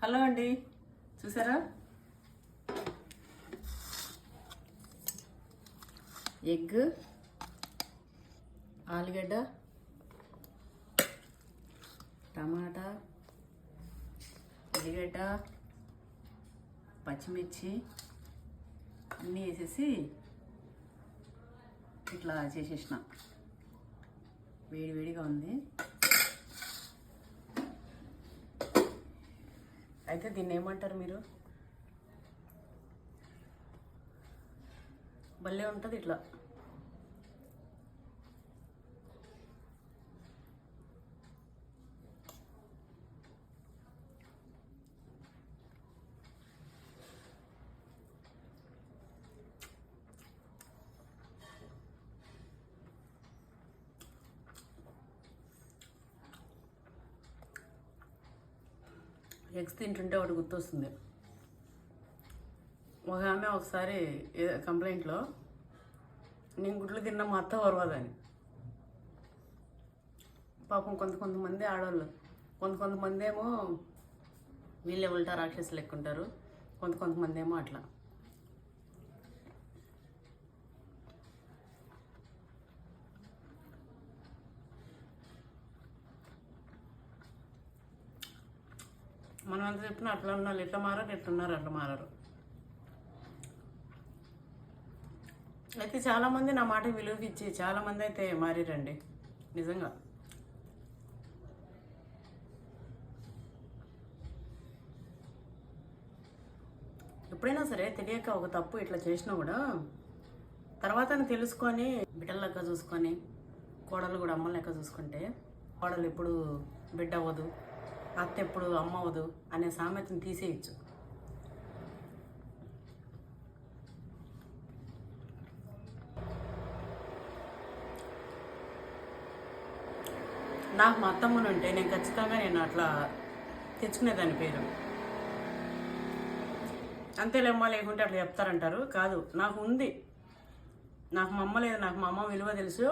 Hello అండి, చూసారా? Egg, ఆలుగడ్డ, టమాటా, ఉల్లిగడ్డ, పచ్చిమిర్చి అన్నీ వేసేసి ఇట్లా చేసేసిన. వేడివేడిగా ఉంది. అయితే దీన్ని ఏమంటారు మీరు? భలే ఉంటుంది ఇట్లా. ఎగ్స్ తింటుంటే ఒకటి గుర్తొస్తుంది. ఒక ఆమె ఒకసారి కంప్లైంట్లో నేను గుడ్లు తిన్న మా అత్త ఓర్వదని. పాపం కొంతమంది ఆడవాళ్ళు, కొంతమంది ఏమో వీళ్ళే ఉల్టా రాక్షసులు ఎక్కుంటారు, కొంతమంది ఏమో అట్లా. మనం ఎంత చెప్పినా అట్లా ఉన్నారు, ఎట్లా మారారు, ఎట్లున్నారు అట్లా మారారు. అయితే చాలామంది నా మాట విలువ ఇచ్చి చాలామంది అయితే మారారండి నిజంగా. ఎప్పుడైనా సరే తెలియక ఒక తప్పు ఇట్లా చేసినా కూడా తర్వాత తెలుసుకొని బిడ్డల లెక్క చూసుకొని, కోడలు కూడా అమ్మ లెక్క చూసుకుంటే కోడలు ఎప్పుడు బిడ్డ అవ్వదు, అత్త ఎప్పుడు అమ్మ అవ్వదు అనే సామెతను తీసేయచ్చు. నాకు మా అత్తమ్మను ఉంటే నేను ఖచ్చితంగా అట్లా తెచ్చుకునేదాని పేరు. అంతేలేమ్మా లేకుంటే అట్లా చెప్తారంటారు. కాదు, నాకు ఉంది. నాకు మా అమ్మ లేదు, నాకు మా అమ్మ విలువ తెలుసు.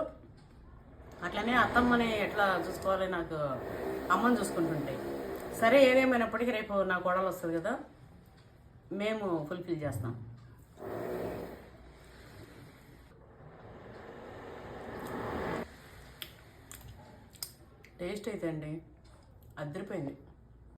అట్లనే అత్తమ్మని ఎట్లా చూసుకోవాలి, నాకు అమ్మని చూసుకుంటుంటే. సరే, ఏదేమైనప్పటికీ రేపు నా కోడలు వస్తుంది కదా, మేము ఫుల్ఫిల్ చేస్తాం. టేస్ట్ అయితే అండి అదిరిపోయింది.